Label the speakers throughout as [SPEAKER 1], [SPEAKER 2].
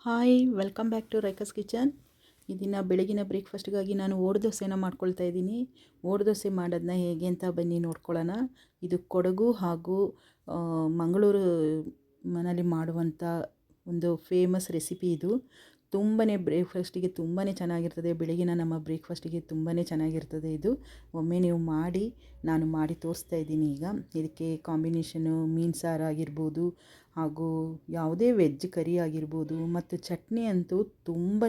[SPEAKER 1] Hi, welcome back to Raikas kitchen. ಈ ದಿನ ಬೆಳಗಿನ ಬ್ರೇಕ್ಫಾಸ್ಟ್ಗಾಗಿ ನಾನು ಓಡು ದೋಸೆನ ಮಾಡ್ಕೊಳ್ತಾ ಇದ್ದೀನಿ. ಓಡು ದೋಸೆ ಮಾಡೋದನ್ನ ಹೇಗೆ ಅಂತ ಬನ್ನಿ ನೋಡ್ಕೊಳ್ಳೋಣ. ಇದು ಕೊಡಗು ಹಾಗೂ ಮಂಗಳೂರು ಮನೇಲಿ ಮಾಡುವಂಥ ಒಂದು ಫೇಮಸ್ ರೆಸಿಪಿ ಇದು. ತುಂಬಾ ಬ್ರೇಕ್ಫಾಸ್ಟಿಗೆ ತುಂಬಾ ಚೆನ್ನಾಗಿರ್ತದೆ. ಬೆಳಗಿನ ನಮ್ಮ ಬ್ರೇಕ್ಫಾಸ್ಟಿಗೆ ತುಂಬಾ ಚೆನ್ನಾಗಿರ್ತದೆ ಇದು. ಒಮ್ಮೆ ನೀವು ಮಾಡಿ, ನಾನು ಮಾಡಿ ತೋರಿಸ್ತಾ ಇದ್ದೀನಿ ಈಗ. ಇದಕ್ಕೆ ಕಾಂಬಿನೇಷನು ಮೀನು ಸಾರು ಆಗಿರ್ಬೋದು, ಹಾಗೂ ಯಾವುದೇ ವೆಜ್ ಕರಿ ಆಗಿರ್ಬೋದು, ಮತ್ತು ಚಟ್ನಿ ಅಂತೂ ತುಂಬಾ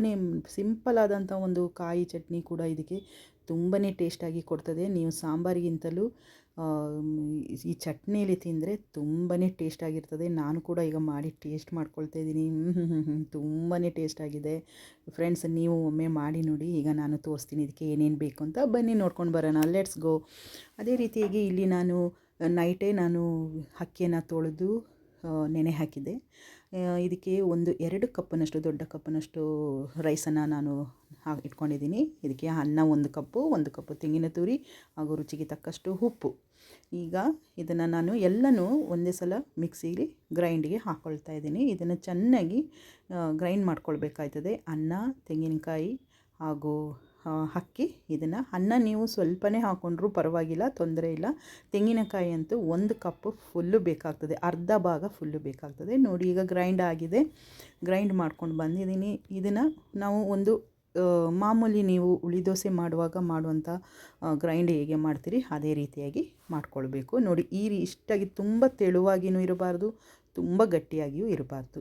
[SPEAKER 1] ಸಿಂಪಲ್ ಆದಂಥ ಒಂದು ಕಾಯಿ ಚಟ್ನಿ ಕೂಡ ಇದಕ್ಕೆ ತುಂಬಾ ಟೇಸ್ಟಾಗಿ ಕೊಡ್ತದೆ. ನೀವು ಸಾಂಬಾರಿಗಿಂತಲೂ ಈ ಚಟ್ನಿಯಲ್ಲಿ ತಿಂದರೆ ತುಂಬಾ ಟೇಸ್ಟಾಗಿರ್ತದೆ. ನಾನು ಕೂಡ ಈಗ ಮಾಡಿ ಟೇಸ್ಟ್ ಮಾಡ್ಕೊಳ್ತಾ ಇದ್ದೀನಿ. ತುಂಬಾ ಟೇಸ್ಟಾಗಿದೆ ಫ್ರೆಂಡ್ಸ್. ನೀವು ಒಮ್ಮೆ ಮಾಡಿ ನೋಡಿ. ಈಗ ನಾನು ತೋರಿಸ್ತೀನಿ ಇದಕ್ಕೆ ಏನೇನು ಬೇಕು ಅಂತ. ಬನ್ನಿ ನೋಡ್ಕೊಂಡು ಬರೋಣ, ಲೆಟ್ಸ್ ಗೋ. ಅದೇ ರೀತಿಯಾಗಿ ಇಲ್ಲಿ ನಾನು ನೈಟೇ ಅಕ್ಕಿಯನ್ನು ತೊಳೆದು ನೆನೆ ಹಾಕಿದ್ದೆ. ಇದಕ್ಕೆ 2 ಕಪ್ಪಿನಷ್ಟು, ದೊಡ್ಡ ಕಪ್ಪಿನಷ್ಟು ರೈಸನ್ನು ನಾನು ಇಟ್ಕೊಂಡಿದ್ದೀನಿ. ಇದಕ್ಕೆ ಅನ್ನ 1 ಕಪ್ಪು ತೆಂಗಿನ ತುರಿ ಹಾಗೂ ರುಚಿಗೆ ತಕ್ಕಷ್ಟು ಉಪ್ಪು. ಈಗ ಇದನ್ನು ನಾನು ಎಲ್ಲನೂ ಒಂದೇ ಸಲ ಮಿಕ್ಸಿಲಿ ಗ್ರೈಂಡಿಗೆ ಹಾಕ್ಕೊಳ್ತಾ ಇದ್ದೀನಿ. ಇದನ್ನು ಚೆನ್ನಾಗಿ ಗ್ರೈಂಡ್ ಮಾಡ್ಕೊಳ್ಬೇಕಾಯ್ತದೆ. ಅನ್ನ, ತೆಂಗಿನಕಾಯಿ ಹಾಗೂ ಅಕ್ಕಿ. ಇದನ್ನು ಅನ್ನ ನೀವು ಸ್ವಲ್ಪನೇ ಹಾಕ್ಕೊಂಡ್ರೂ ಪರವಾಗಿಲ್ಲ, ತೊಂದರೆ ಇಲ್ಲ. ತೆಂಗಿನಕಾಯಿ ಅಂತೂ 1 ಕಪ್ಪು ಫುಲ್ಲು ಬೇಕಾಗ್ತದೆ, ಅರ್ಧ ಭಾಗ ಫುಲ್ಲು ಬೇಕಾಗ್ತದೆ. ನೋಡಿ, ಈಗ ಗ್ರೈಂಡ್ ಆಗಿದೆ. ಗ್ರೈಂಡ್ ಮಾಡ್ಕೊಂಡು ಬಂದಿದ್ದೀನಿ. ಇದನ್ನು ನಾವು ಒಂದು ಮಾಮೂಲಿ ನೀವು ಹುಳಿ ದೋಸೆ ಮಾಡುವಂಥ ಗ್ರೈಂಡ್ ಹೇಗೆ ಮಾಡ್ತೀರಿ ಅದೇ ರೀತಿಯಾಗಿ ಮಾಡ್ಕೊಳ್ಬೇಕು. ನೋಡಿ, ಇಷ್ಟಾಗಿ ತುಂಬ ತೆಳುವಾಗಿಯೂ ಇರಬಾರ್ದು, ತುಂಬ ಗಟ್ಟಿಯಾಗಿಯೂ ಇರಬಾರ್ದು.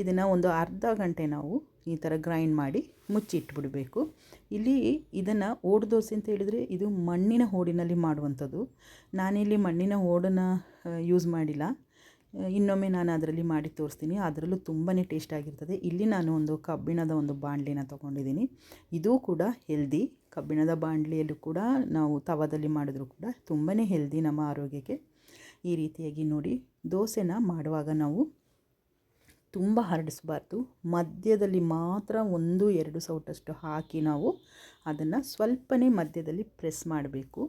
[SPEAKER 1] ಇದನ್ನು ಒಂದು ಅರ್ಧ ಗಂಟೆ ನಾವು ಈ ಥರ ಗ್ರೈಂಡ್ ಮಾಡಿ ಮುಚ್ಚಿಟ್ಬಿಡಬೇಕು. ಇಲ್ಲಿ ಇದನ್ನು ಓಡು ದೋಸೆ ಅಂತ ಹೇಳಿದರೆ ಇದು ಮಣ್ಣಿನ ಹೋಡಿನಲ್ಲಿ ಮಾಡುವಂಥದ್ದು. ನಾನಿಲ್ಲಿ ಮಣ್ಣಿನ ಓಡನ್ನು ಯೂಸ್ ಮಾಡಿಲ್ಲ. ಇನ್ನೊಮ್ಮೆ ನಾನು ಅದರಲ್ಲಿ ಮಾಡಿ ತೋರಿಸ್ತೀನಿ. ಅದರಲ್ಲೂ ತುಂಬಾ ಟೇಸ್ಟಾಗಿರ್ತದೆ. ಇಲ್ಲಿ ನಾನು ಒಂದು ಕಬ್ಬಿಣದ ಒಂದು ಬಾಣಲಿನ ತೊಗೊಂಡಿದ್ದೀನಿ. ಇದೂ ಕೂಡ ಹೆಲ್ದಿ. ಕಬ್ಬಿಣದ ಬಾಣಲಿಯಲ್ಲೂ ಕೂಡ ನಾವು ತವದಲ್ಲಿ ಮಾಡಿದ್ರೂ ಕೂಡ ತುಂಬಾ ಹೆಲ್ದಿ ನಮ್ಮ ಆರೋಗ್ಯಕ್ಕೆ. ಈ ರೀತಿಯಾಗಿ ನೋಡಿ, ದೋಸೆನ ಮಾಡುವಾಗ ನಾವು ತುಂಬ ಹರಡಿಸಬಾರ್ದು. ಮಧ್ಯದಲ್ಲಿ ಮಾತ್ರ 1-2 ಸೌಟಷ್ಟು ಹಾಕಿ ನಾವು ಅದನ್ನು ಸ್ವಲ್ಪನೇ ಮಧ್ಯದಲ್ಲಿ ಪ್ರೆಸ್ ಮಾಡಬೇಕು.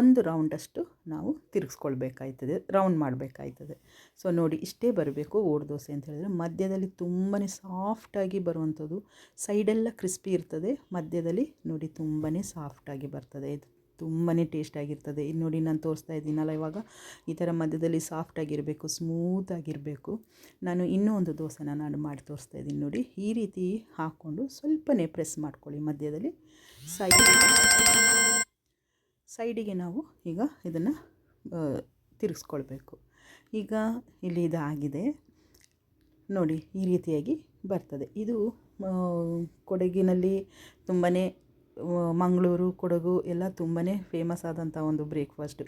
[SPEAKER 1] ಒಂದು ರೌಂಡಷ್ಟು ನಾವು ತಿರುಗಿಸ್ಕೊಳ್ಬೇಕಾಯ್ತದೆ, ರೌಂಡ್ ಮಾಡಬೇಕಾಯ್ತದೆ. ಸೊ ನೋಡಿ, ಇಷ್ಟೇ ಬರಬೇಕು ಓಡು ದೋಸೆ ಅಂತ ಹೇಳಿದ್ರೆ. ಮಧ್ಯದಲ್ಲಿ ತುಂಬಾ ಸಾಫ್ಟಾಗಿ ಬರುವಂಥದ್ದು, ಸೈಡೆಲ್ಲ ಕ್ರಿಸ್ಪಿ ಇರ್ತದೆ, ಮಧ್ಯದಲ್ಲಿ ನೋಡಿ ತುಂಬಾ ಸಾಫ್ಟಾಗಿ ಬರ್ತದೆ. ಇದು ತುಂಬಾ ಟೇಸ್ಟಾಗಿರ್ತದೆ. ಇದು ನೋಡಿ, ನಾನು ತೋರಿಸ್ತಾ ಇದ್ದೀನಲ್ಲ ಇವಾಗ, ಈ ಥರ ಮಧ್ಯದಲ್ಲಿ ಸಾಫ್ಟಾಗಿರಬೇಕು, ಸ್ಮೂತಾಗಿರಬೇಕು. ನಾನು ಇನ್ನೂ ಒಂದು ದೋಸೆನ ನಾನು ಮಾಡಿ ತೋರಿಸ್ತಾ ಇದ್ದೀನಿ ನೋಡಿ. ಈ ರೀತಿ ಹಾಕ್ಕೊಂಡು ಸ್ವಲ್ಪನೇ ಪ್ರೆಸ್ ಮಾಡ್ಕೊಳ್ಳಿ ಮಧ್ಯದಲ್ಲಿ. ಸೈಡಿಗೆ ನಾವು ಈಗ ಇದನ್ನು ತಿರುಗಿಸ್ಕೊಳ್ಬೇಕು. ಈಗ ಇಲ್ಲಿ ಇದಾಗಿದೆ ನೋಡಿ, ಈ ರೀತಿಯಾಗಿ ಬರ್ತದೆ. ಇದು ಕೊಡಗಿನಲ್ಲಿ ತುಂಬಾ, ಮಂಗಳೂರು, ಕೊಡಗು ಎಲ್ಲ ತುಂಬಾ ಫೇಮಸ್ ಆದಂಥ ಒಂದು ಬ್ರೇಕ್ಫಾಸ್ಟ್.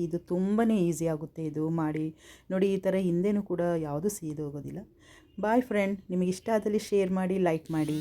[SPEAKER 1] ಇದು ತುಂಬಾ ಈಸಿ ಆಗುತ್ತೆ ಇದು ಮಾಡಿ ನೋಡಿ. ಈ ಥರ ಹಿಂದೆನೂ ಕೂಡ ಯಾವುದೂ ಸೀದೋಗೋದಿಲ್ಲ. Boy friend. ನಿಮಗೆ ಇಷ್ಟ ಆದಲ್ಲಿ ಶೇರ್ ಮಾಡಿ, ಲೈಕ್ ಮಾಡಿ.